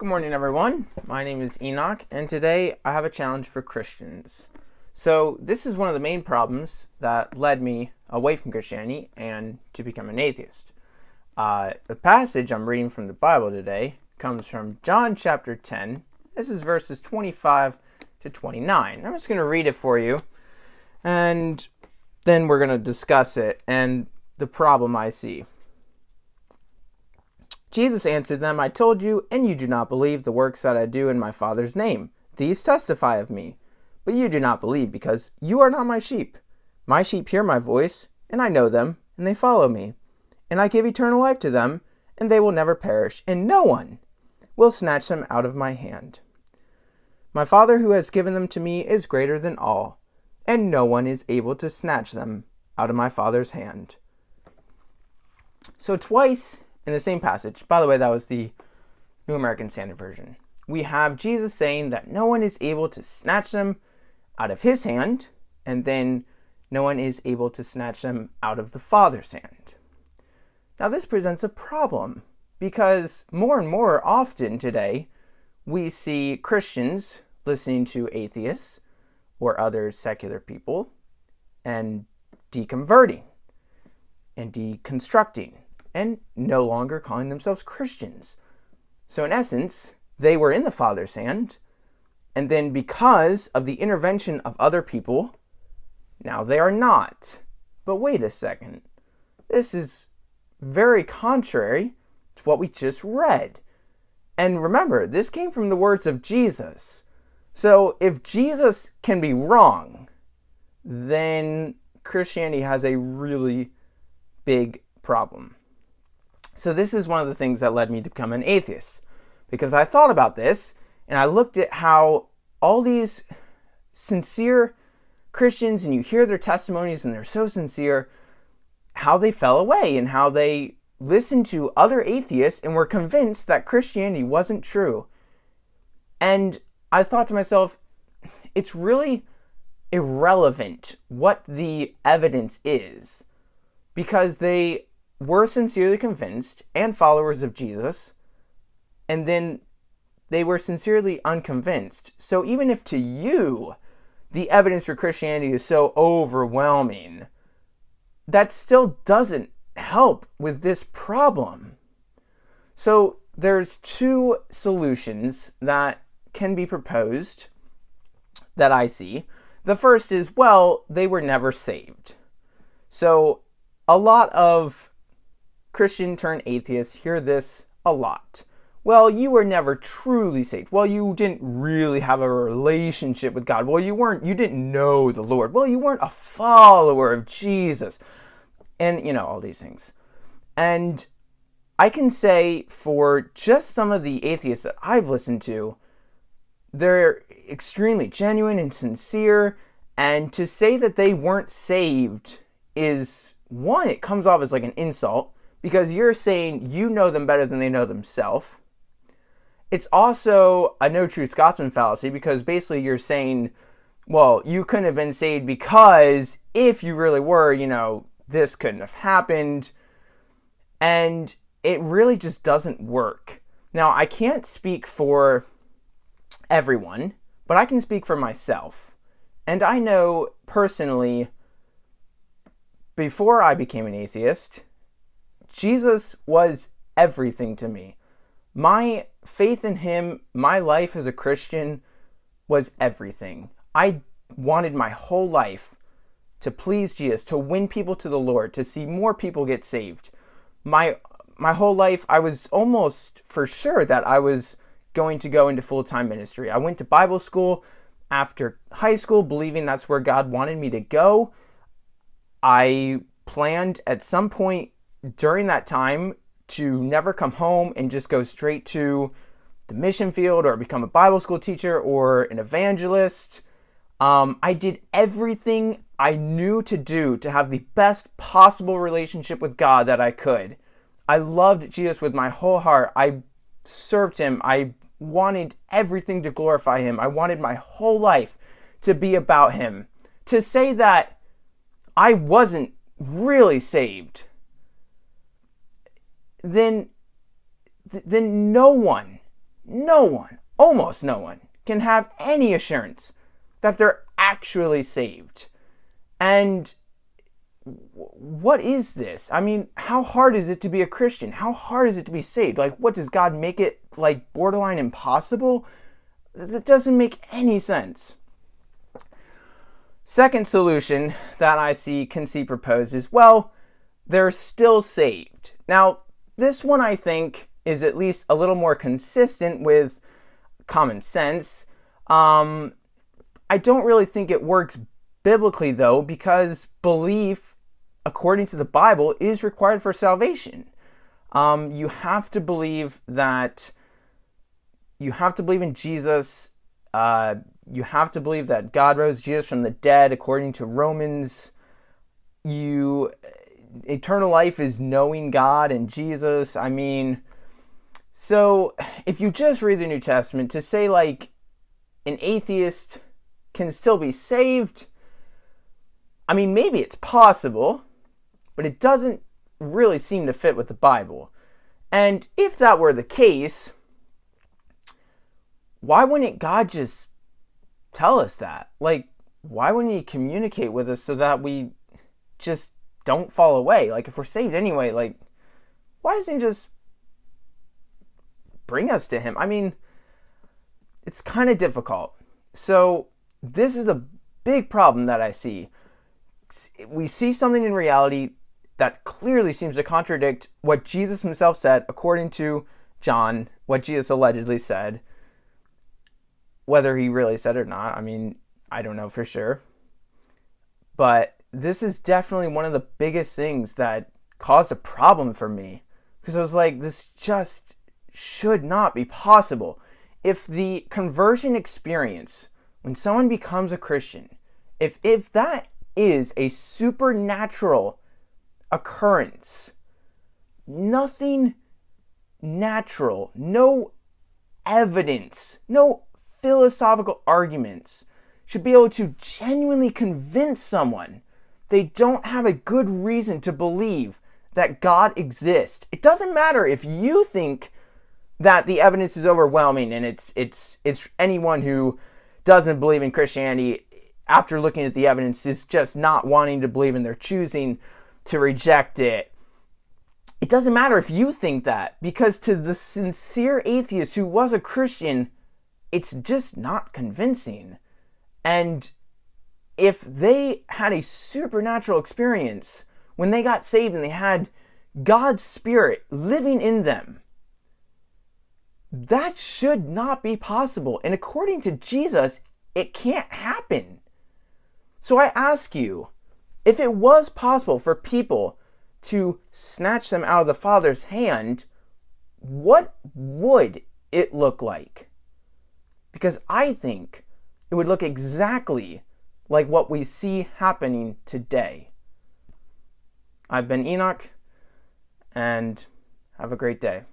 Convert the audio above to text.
Good morning, everyone. My name is Enoch, and today I have a challenge for Christians. So this is one of the main problems that led me away from Christianity and to become an atheist. The passage I'm reading from the Bible today comes from John chapter 10. This is verses 25 to 29. I'm just going to read it for you, and then we're going to discuss it and the problem I see. Jesus answered them, I told you, and you do not believe the works that I do in my Father's name. These testify of me. But you do not believe, because you are not my sheep. My sheep hear my voice, and I know them, and they follow me. And I give eternal life to them, and they will never perish, and no one will snatch them out of my hand. My Father who has given them to me is greater than all, and no one is able to snatch them out of my Father's hand. So twice in the same passage, by the way, that was the New American Standard Version, we have Jesus saying that no one is able to snatch them out of his hand, and then no one is able to snatch them out of the Father's hand. Now this presents a problem, because more and more often today, we see Christians listening to atheists or other secular people and deconverting and deconstructing and no longer calling themselves Christians. So in essence, they were in the Father's hand, and then because of the intervention of other people, now they are not. But wait a second. This is very contrary to what we just read. And remember, this came from the words of Jesus. So if Jesus can be wrong, then Christianity has a really big problem. So this is one of the things that led me to become an atheist, because I thought about this and I looked at how all these sincere Christians, and you hear their testimonies and they're so sincere, how they fell away and how they listened to other atheists and were convinced that Christianity wasn't true. And I thought to myself, it's really irrelevant what the evidence is, because they were sincerely convinced and followers of Jesus, and then they were sincerely unconvinced. So even if to you the evidence for Christianity is so overwhelming, that still doesn't help with this problem. So there's two solutions that can be proposed that I see. The first is, well, they were never saved. So a lot of Christian turned atheists hear this a lot. Well, you were never truly saved. Well, you didn't really have a relationship with God. Well, you didn't know the Lord. Well, you weren't a follower of Jesus. And, all these things. And I can say for just some of the atheists that I've listened to, they're extremely genuine and sincere. And to say that they weren't saved is, one, it comes off as like an insult, because you're saying you know them better than they know themselves. It's also a no-truth Scotsman fallacy, because basically you're saying, well, you couldn't have been saved because if you really were, this couldn't have happened. And it really just doesn't work. Now, I can't speak for everyone, but I can speak for myself. And I know personally, before I became an atheist, Jesus was everything to me. My faith in him, my life as a Christian, was everything. I wanted my whole life to please Jesus, to win people to the Lord, to see more people get saved. My whole life, I was almost for sure that I was going to go into full-time ministry. I went to Bible school after high school, believing that's where God wanted me to go. I planned at some point during that time to never come home and just go straight to the mission field or become a Bible school teacher or an evangelist. I did everything I knew to do to have the best possible relationship with God that I could. I loved Jesus with my whole heart. I served him. I wanted everything to glorify him. I wanted my whole life to be about him. To say that I wasn't really saved, then no one no one, almost no one, can have any assurance that they're actually saved. And what is this? I mean, how hard is it to be a Christian? How hard is it to be saved? Like, what, does God make it like borderline impossible? That doesn't make any sense. Second solution that I can see proposed is, well, they're still saved. Now, this one I think is at least a little more consistent with common sense. I don't really think it works biblically, though, because belief, according to the Bible, is required for salvation. You have to believe that. You have to believe in Jesus. You have to believe that God rose Jesus from the dead, according to Romans. Eternal life is knowing God and Jesus. I mean, so if you just read the New Testament, to say like an atheist can still be saved, I mean, maybe it's possible, but it doesn't really seem to fit with the Bible. And if that were the case, why wouldn't God just tell us that? Like, why wouldn't he communicate with us so that we just don't fall away? Like, if we're saved anyway, like, why doesn't he just bring us to him? I mean, it's kind of difficult. So this is a big problem that I see. We see something in reality that clearly seems to contradict what Jesus himself said, according to John, what Jesus allegedly said. Whether he really said it or not, I mean, I don't know for sure. But this is definitely one of the biggest things that caused a problem for me. Because I was like, this just should not be possible. If the conversion experience, when someone becomes a Christian, if that is a supernatural occurrence, nothing natural, no evidence, no philosophical arguments should be able to genuinely convince someone they don't have a good reason to believe that God exists. It doesn't matter if you think that the evidence is overwhelming and it's anyone who doesn't believe in Christianity after looking at the evidence is just not wanting to believe and they're choosing to reject it. It doesn't matter if you think that, because to the sincere atheist who was a Christian, it's just not convincing. And if they had a supernatural experience when they got saved and they had God's Spirit living in them, that should not be possible. And according to Jesus, it can't happen. So I ask you, if it was possible for people to snatch them out of the Father's hand, what would it look like? Because I think it would look exactly like what we see happening today. I've been Enoch, and have a great day.